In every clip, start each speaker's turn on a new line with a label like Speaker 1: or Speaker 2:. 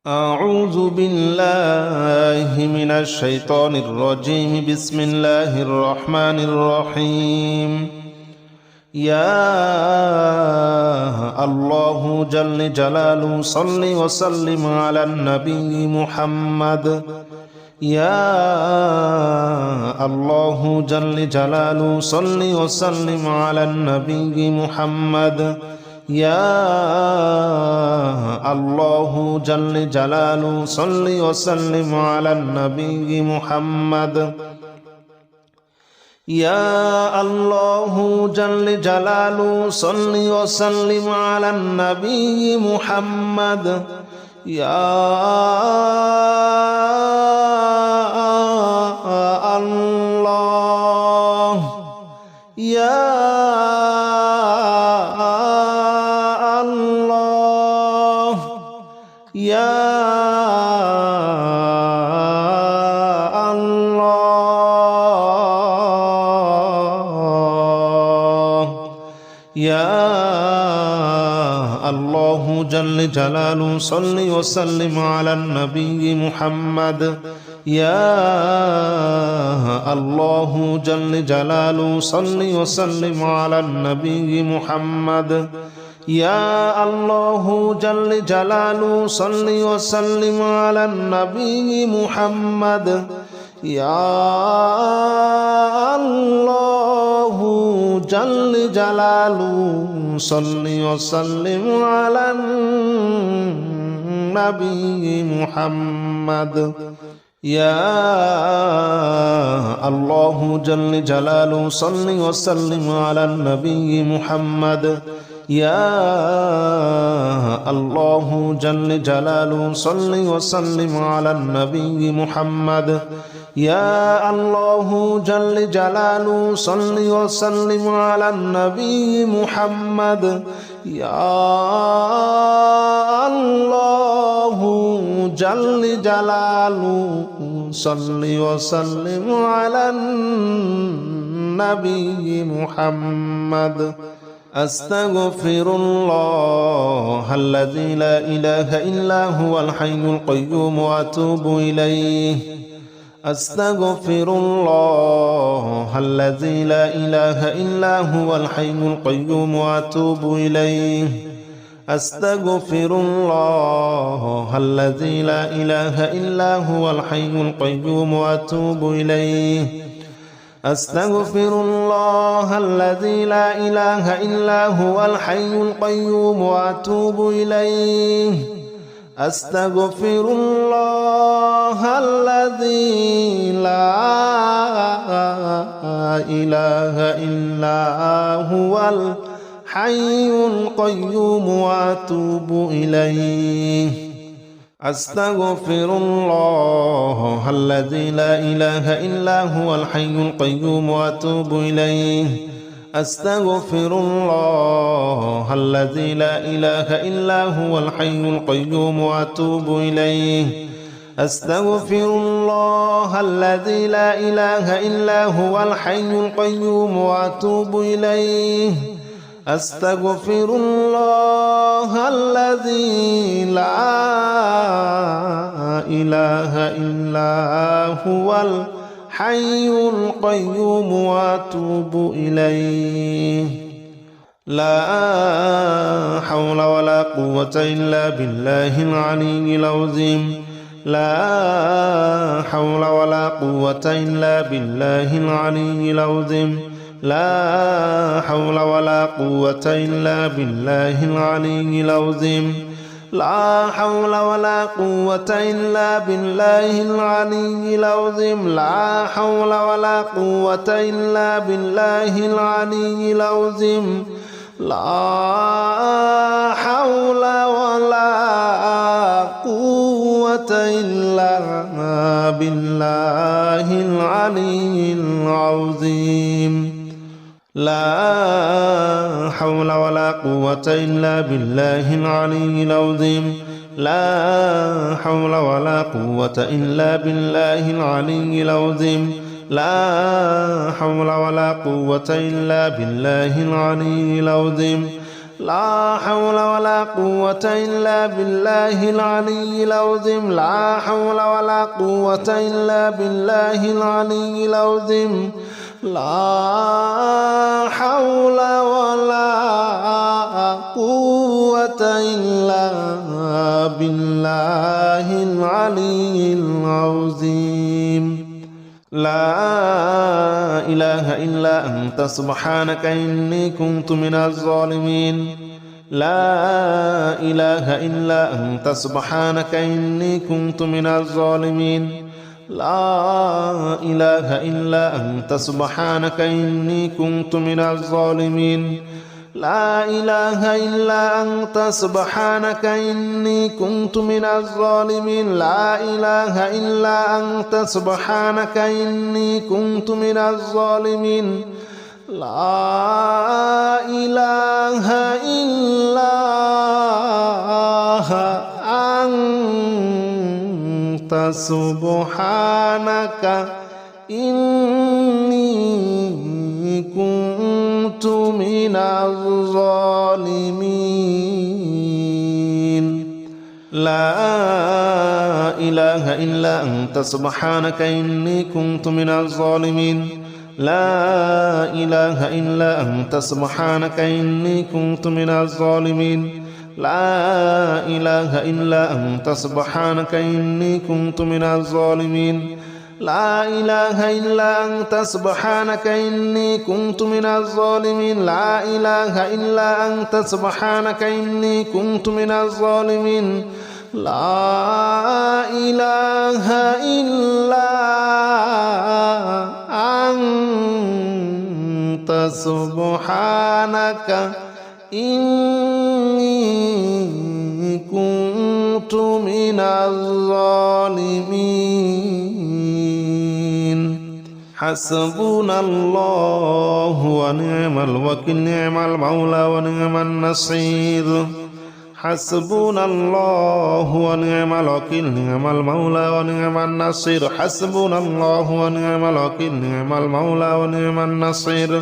Speaker 1: أعوذ بالله من الشيطان الرجيم. بسم الله الرحمن الرحيم. يا الله جل جلاله صل وسلم على النبي محمد. يا الله جل جلاله صل وسلم على النبي محمد. يا الله جل جلاله صل وسلم على النبي محمد. يا الله جل جلاله صل وسلم على النبي محمد. يا الله يا يا الله يا الله جل جلاله صل وسلم على النبي محمد. يا الله جل جلاله صل وسلم على النبي محمد. يا الله جل جلاله صل وسلم على النبي محمد. يا الله جل جلاله صل وسلم على النبي محمد. يا الله جل جلاله صل وسلم على النبي محمد. يا الله جل جلاله صل وسلم على النبي محمد. يا الله جل جلاله صل وسلم على النبي محمد. يا الله جل جلاله صل وسلم على النبي محمد. أستغفر الله الذي لا إله إلا هو الحي القيوم وأتوب إليه. أستغفر الله الذي لا إله إلا هو الحي القيوم وأتوب إليه. أستغفر الله الذي لا إله إلا هو الحي القيوم وأتوب إليه. أستغفر الله الذي لا إله إلا هو الحي القيوم وأتوب إليه. أستغفر الله الذي لا إله إلا هو الحي القيوم وأتوب إليه. أستغفر الله الذي لا إله إلا هو الحي القيوم وأتوب إليه. أستغفر الله الذي لا إله إلا هو الحي القيوم وأتوب إليه. أستغفر الله الذي لا إله إلا هو الحي القيوم وأتوب إليه. أستغفر الله الذي لا إله إلا هو الحي القيوم وأتوب إليه. لا حول ولا قوة إلا بالله العلي العظيم. لا حول ولا قوة إلا بالله العلي العظيم. لا حول ولا قوة إلا بالله العلي العظيم. لا حول ولا قوة إلا بالله العلي العظيم. لا حول ولا قوة إلا بالله العلي العظيم. لا حول ولا قوة إلا بالله العلي العظيم. لا حول ولا قوة إلا بالله العلي العظيم. لا حول ولا قوة إلا بالله العلي العظيم. لا حول ولا قوة إلا بالله العلي العظيم. لا حول ولا قوة إلا بالله العلي العظيم لا حول ولا قوة إلا بالله العلي العظيم لا حول ولا قوة إلا بالله العلي العظيم لا إله إلا أنت سبحانك إني كنت من الظالمين لا إله إلا أنت سبحانك إني كنت من الظالمين لا إله إلا أنت سبحانك إني كنت من الظالمين لا إله إلا أنت سبحانك إني كنت من الظالمين لا إله إلا أنت سبحانك إني كنت من الظالمين لا إله إلا أنت سبحانك إني كنت من الظالمين لا إله إلا أنت سبحانك إني كنت من الظالمين لا إله إلا أنت سبحانك إني كنت من الظالمين لا إله إلا أنت سبحانك إني كنت من الظالمين لا إله إلا أنت سبحانك إني كنت من الظالمين لا إله إلا أنت سبحانك إني كنت من الظالمين لا إله إلا أنت سبحانك إني كنت من الظالمين حسبنا الله ونعم الوكيل نعم المولى ونعم النصير حسبنا الله ونعم الوكيل نعم المولى ونعم النصير حسبنا الله ونعم الوكيل نعم المولى ونعم النصير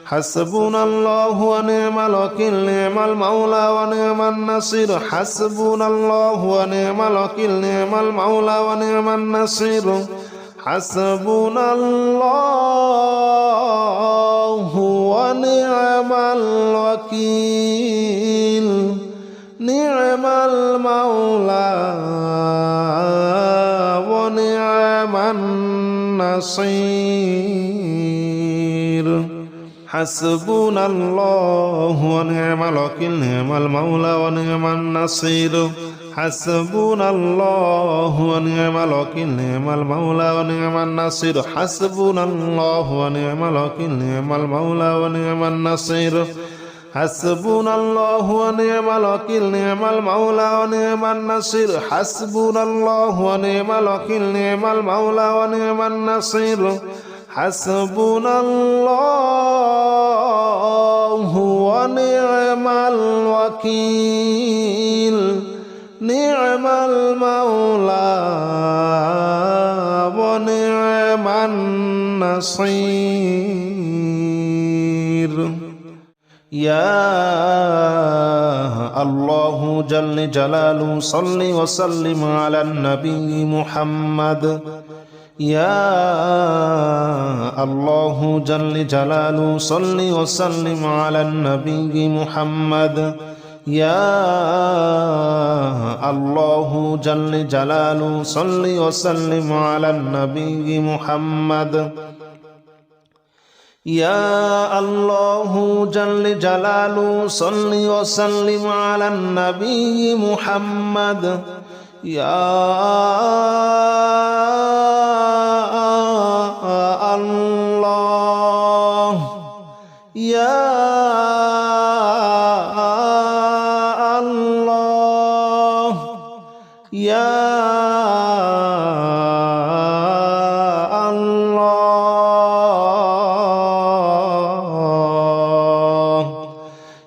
Speaker 1: حسبنا الله ونعم الوكيل نعم المولى ونعم النصير حسبنا الله ونعم الوكيل نعم المولى ونعم النصير حسبنا الله ونعم الوكيل نعم المولى ونعم النصير حسبنا الله ونعم الوكيل نعم المولى ونعم النصير حسبنا الله ونعم الوكيل نعم المولى ونعم النصير حسبنا الله ونعم الوكيل نعم المولى ونعم النصير حسبنا الله ونعم الوكيل نعم المولى ونعم النصير حسبنا الله ونعم الوكيل نعم المولى ونعم النصير حسبنا الله ونعم الوكيل نعم المولى ونعم النصير يا الله جل جلاله صل وسلم على النبي محمد يا الله جل جلاله صل وسلم على النبي محمد يا الله جل جلاله صل وسلم على النبي محمد يا الله جل جلاله صل وسلم على النبي محمد يا الله يا الله يا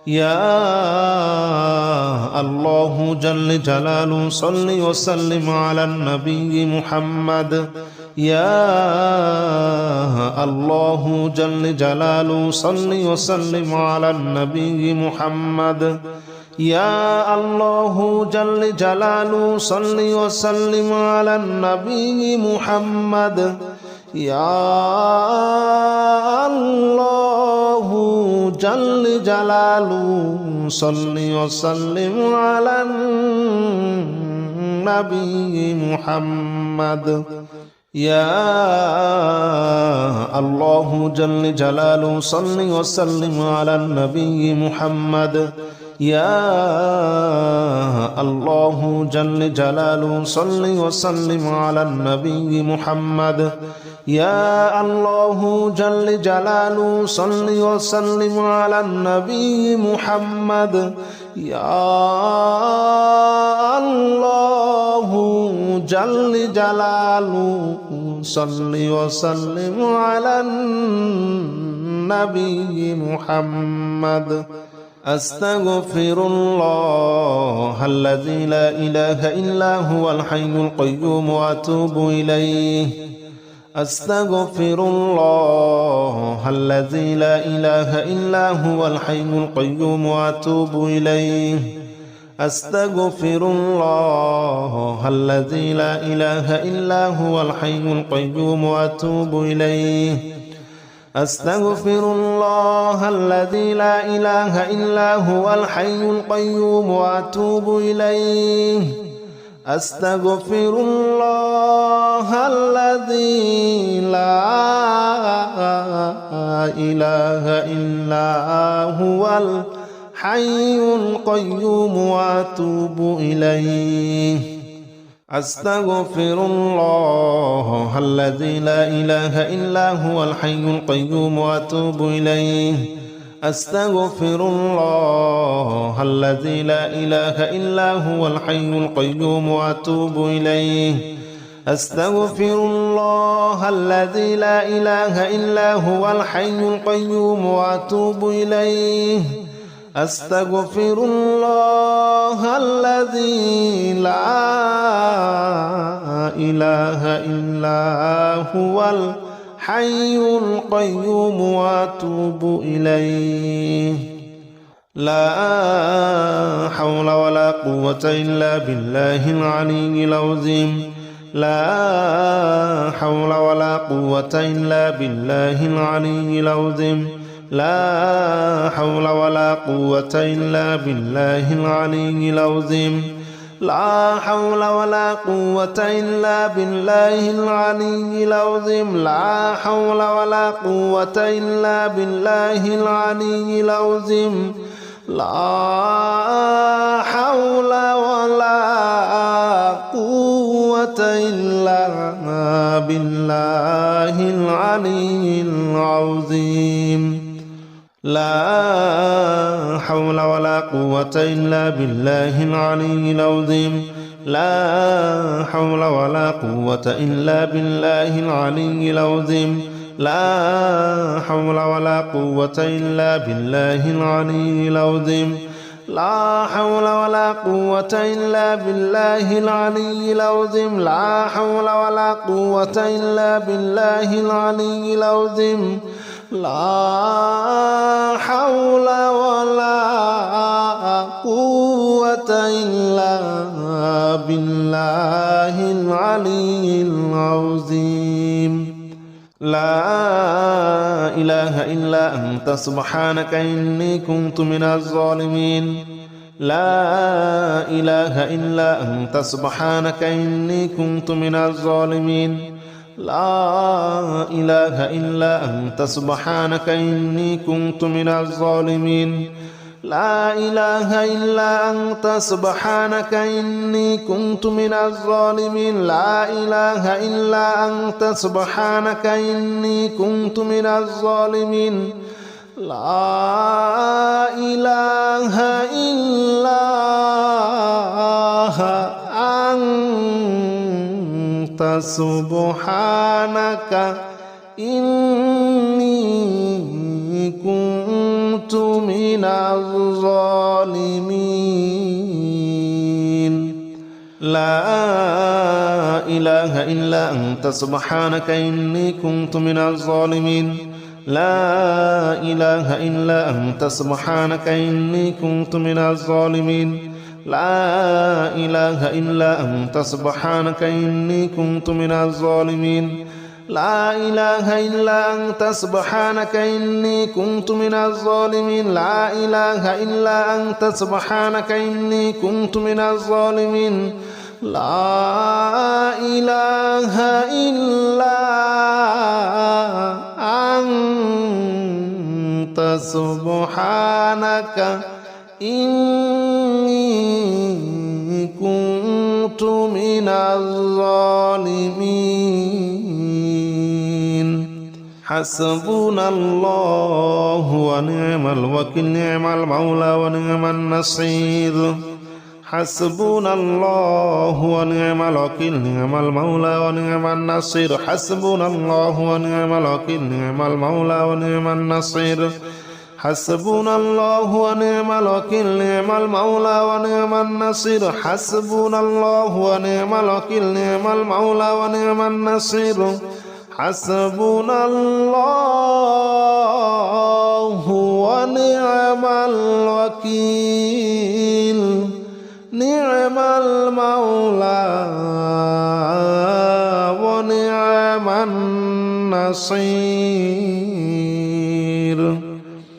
Speaker 1: يا الله جل جلاله صل وسلم على النبي محمد يا الله جل جلاله صل وسلم على النبي محمد يا الله جل جلاله صل وسلم على النبي محمد يا الله جل جلاله صل وسلم على النبي محمد يا الله جل جلاله صل وسلم على النبي محمد يا الله جل جلاله صل وسلم على النبي محمد يا الله جل جلاله صل وسلم على النبي محمد يا الله جل جلاله صل وسلم على النبي محمد أستغفر الله الذي لا إله إلا هو الحي القيوم وأتوب إليه أستغفر الله الذي لا إله إلا هو الحي القيوم وأتوب إليه أستغفر الله الذي لا إله إلا هو الحي القيوم وأتوب إليه أستغفر الله الذي لا إله إلا هو الحي القيوم وأتوب إليه أستغفر الله الذي لا إله إلا هو الحي القيوم وأتوب إليه أستغفر الله الذي لا إله إلا هو الحي القيوم وأتوب إليه أستغفر الله الذي لا إله إلا هو الحي القيوم وأتوب إليه أستغفر الله الذي لا إله إلا هو الحي القيوم وأتوب إليه أستغفر الله الذي لا إله إلا هو الحي القيوم وأتوب إليه لا حول ولا قوة إلا بالله العلي العظيم لا حول ولا قوة إلا بالله العلي العظيم لا حول ولا قوة إلا بالله العلي العظيم لا حول ولا قوة إلا بالله العلي العظيم لا حول ولا قوة إلا بالله العلي العظيم لا حول ولا قوة إلا بالله العلي العظيم لا حول ولا قوة إلا بالله العلي العظيم لا حول ولا قوة إلا بالله العلي العظيم لا حول ولا قوة إلا بالله العلي العظيم لا حول ولا قوة إلا بالله العلي العظيم لا حول ولا قوة إلا بالله العلي العظيم لا حول ولا قوة إلا بالله العلي العظيم لا إله إلا أنت سبحانك إني كنت من الظالمين لا إله إلا أنت سبحانك إني كنت من الظالمين لا إله إلا أنت سبحانك إني كنت من الظالمين لا إله إلا أنت سبحانك إني كنت من الظالمين لا إله إلا أنت سبحانك إني كنت من الظالمين لا إله إلا أنت سبحانك إني كنت من الظالمين لا إله إلا أنت سبحانك إني كنت من الظالمين لا إله إلا أنت سبحانك إني كنت من الظالمين لا إله إلا أنت سبحانك إني كنت من الظالمين لا إله إلا أنت سبحانك إني كنت من الظالمين لا إله إلا أنت سبحانك إني كنت من الظالمين لا إله إلا أنت سبحانك إني كنت من الظالمين حسبنا الله ونعم الوكيل نعم المولى ونعم النصير حسبنا الله ونعم الوكيل نعم المولى ونعم النصير حسبنا الله ونعم الوكيل نعم المولى ونعم النصير حسبنا الله ونعم الوكيل نعم المولى ونعم النصير حسبنا الله ونعم الوكيل نعم المولى ونعم النصير حسبنا الله ونعم الوكيل نعم المولى ونعم النصير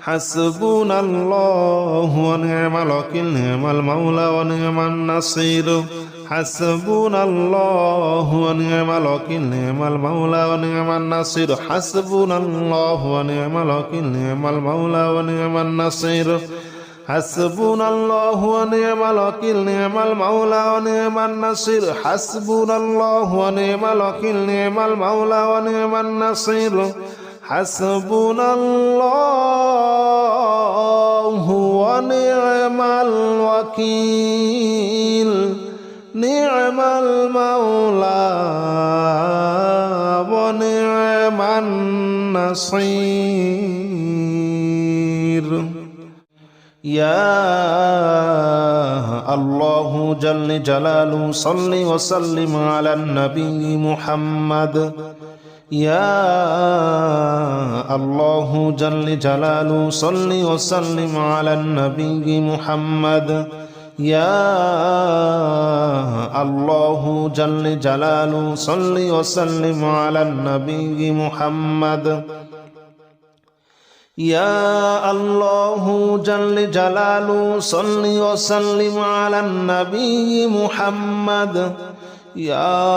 Speaker 1: حسبنا الله ونعم الوكيل نعم المولى ونعم النصير حسبنا الله ونعم الوكيل نعم المولى ونعم النصير حسبنا الله ونعم الوكيل نعم المولى ونعم النصير حسبنا الله ونعم الوكيل نعم المولى ونعم النصير حسبنا الله ونعم الوكيل نعم المولى ونعم النصير حسبنا الله ونعم الوكيل نعم المولى ونعم النصير يا الله جل جلاله صل وسلم على النبي محمد يا الله جل جلاله صل وسلم على النبي محمد يا الله جل جلاله صل وسلم على النبي محمد يا الله جل جلاله صل وسلم على النبي محمد يا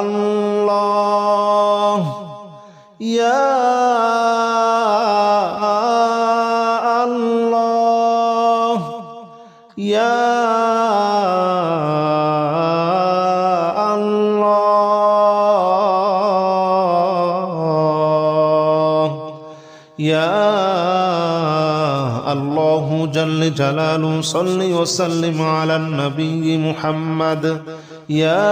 Speaker 1: الله يا الله يا يا الله جل جلاله صل وسلم على النبي محمد يا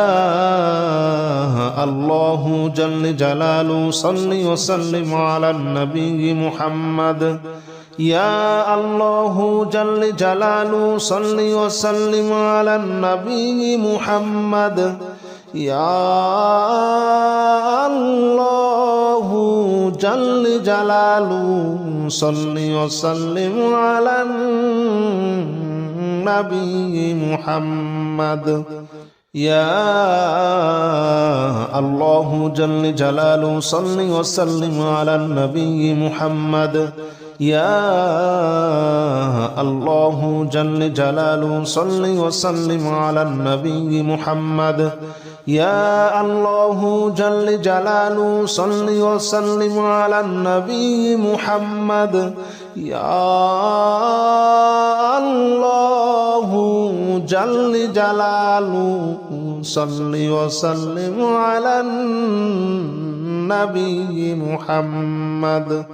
Speaker 1: الله جل جلاله صل وسلم على النبي محمد يا الله جل جلاله صل وسلم على النبي محمد يا الله جل جلاله صل وسلم على النبي محمد يا الله جل جلاله صل وسلم على النبي محمد يا الله جل جلاله صل وسلم على النبي محمد يا الله جل جلاله صل وسلم على النبي محمد يا الله جل جلاله صل وسلم على النبي محمد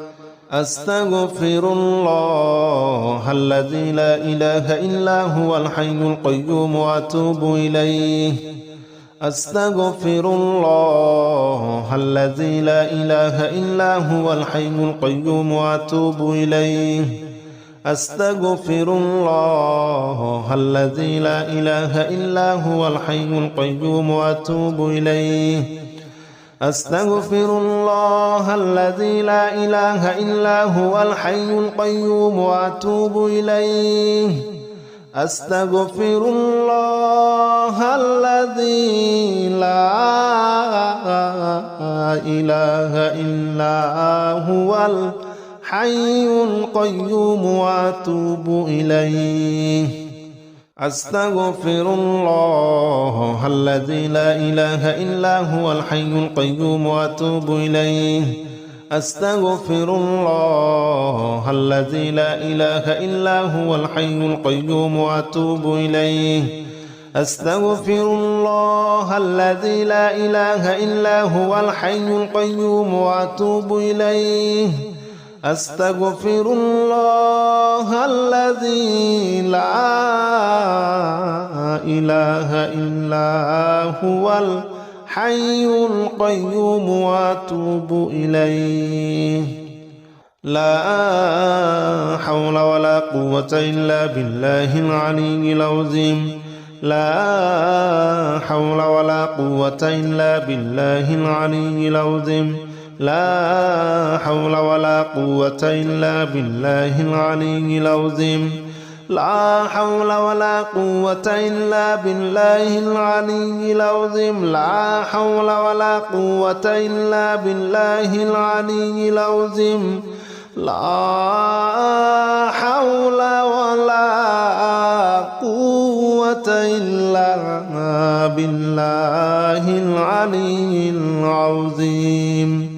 Speaker 1: أستغفر الله الذي لا إله إلا هو الحي القيوم وأتوب إليه أستغفر الله الذي لا إله إلا هو الحي القيوم وأتوب إليه أستغفر الله الذي لا إله إلا هو الحي القيوم وأتوب إليه أستغفر الله الذي لا إله إلا هو الحي القيوم وأتوب إليه أستغفر الله الذي لا إله إلا هو الحي القيوم وأتوب إليه أستغفر الله الذي لا إله إلا هو الحي القيوم وأتوب إليه أستغفر الله الذي لا إله إلا هو الحي القيوم وأتوب إليه أستغفر الله الذي لا إله إلا هو الحي القيوم وأتوب إليه أستغفر الله الذي لا إله إلا هو الحي القيوم وأتوب إليه لا حول ولا قوة إلا بالله العلي العظيم لا حول ولا قوة إلا بالله العلي العظيم لا حول ولا قوة إلا بالله العلي العظيم لا حول ولا قوة إلا بالله العلي العظيم لا حول ولا قوة إلا بالله العلي العظيم لا حول ولا قوة إلا بالله العلي العظيم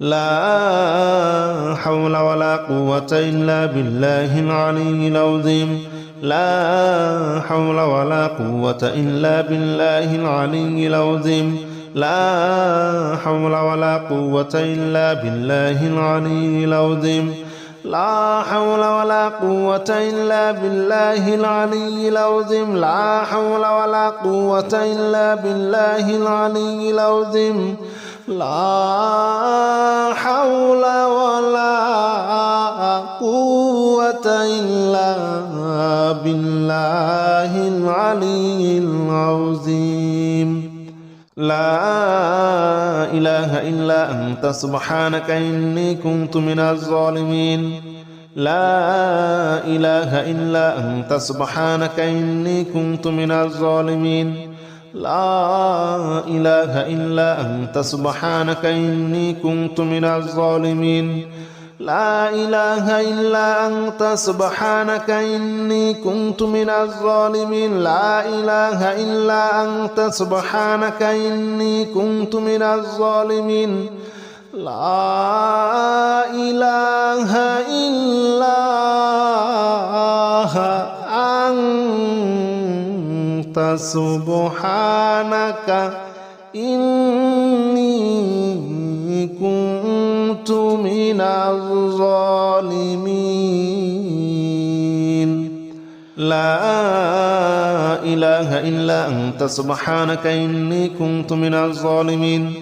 Speaker 1: لا حول ولا قوة إلا بالله العلي العظيم لا حول ولا قوة إلا بالله العلي العظيم لا حول ولا قوة إلا بالله العلي العظيم لا حول ولا قوة إلا بالله العلي العظيم لا حول ولا قوة إلا بالله العلي العظيم لا حول ولا قوة إلا بالله العلي العظيم لا إله إلا أنت سبحانك إني كنت من الظالمين لا إله إلا أنت سبحانك إني كنت من الظالمين لا إله إلا أنت سبحانك إني كنت من الظالمين لا إله إلا أنت سبحانك إني كنت من الظالمين لا إله إلا أنت سبحانك إني كنت من الظالمين لا إله إلا أنت سبحانك إني كنت من الظالمين لا إله إلا أنت سبحانك إني كنت من الظالمين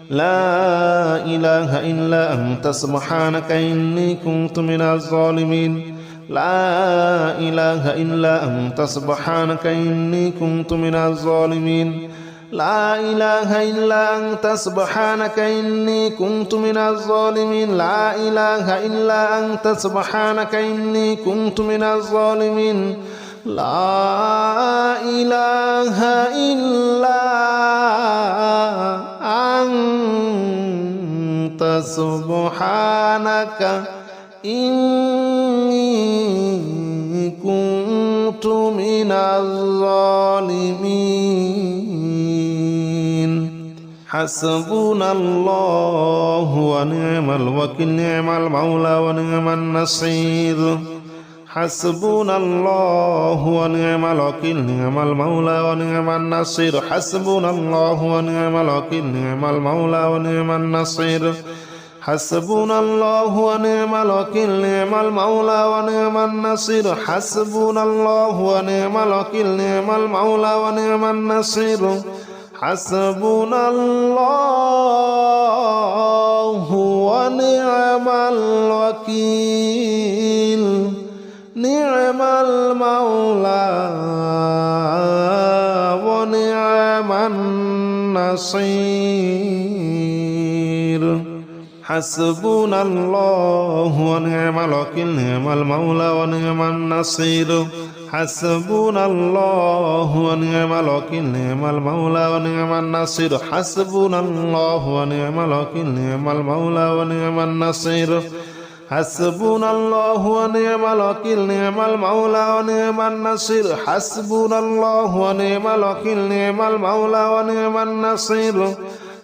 Speaker 1: لا إله إلا أنت سبحانك إني كنت من الظالمين لا إله إلا أنت سبحانك إني كنت من الظالمين لا إله إلا أنت سبحانك إني كنت من الظالمين لا إله إلا أنت سبحانك إني كنت من الظالمين لا إله إلا أنت سبحانك إني كنت من الظالمين حسبنا الله ونعم الوكيل نعم المولى ونعم النصير حسبنا الله ونعم الوكيل نعم المولى ونعم النصير حسبنا الله ونعم الوكيل نعم المولى ونعم النصير حسبنا الله ونعم الوكيل نعم المولى ونعم النصير حسبنا الله ونعم الوكيل نعم المولى ونعم النصير حسبنا الله ونعم الوكيل نعم المولى ونعم النصير حسبنا الله ونعم الوكيل نعم المولى ونعم النصير حسبنا الله ونعم الوكيل نعم المولى ونعم النصير حسبنا الله ونعم الوكيل نعم المولى ونعم النصير حسبنا الله ونعم الوكيل نعم المولى ونعم النصير حسبنا الله ونعم الوكيل نعم المولى ونعم النصير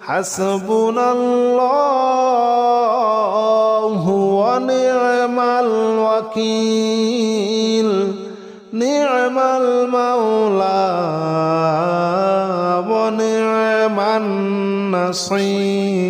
Speaker 1: حسبنا الله ونعم الوكيل نعم المولى ونعم النصير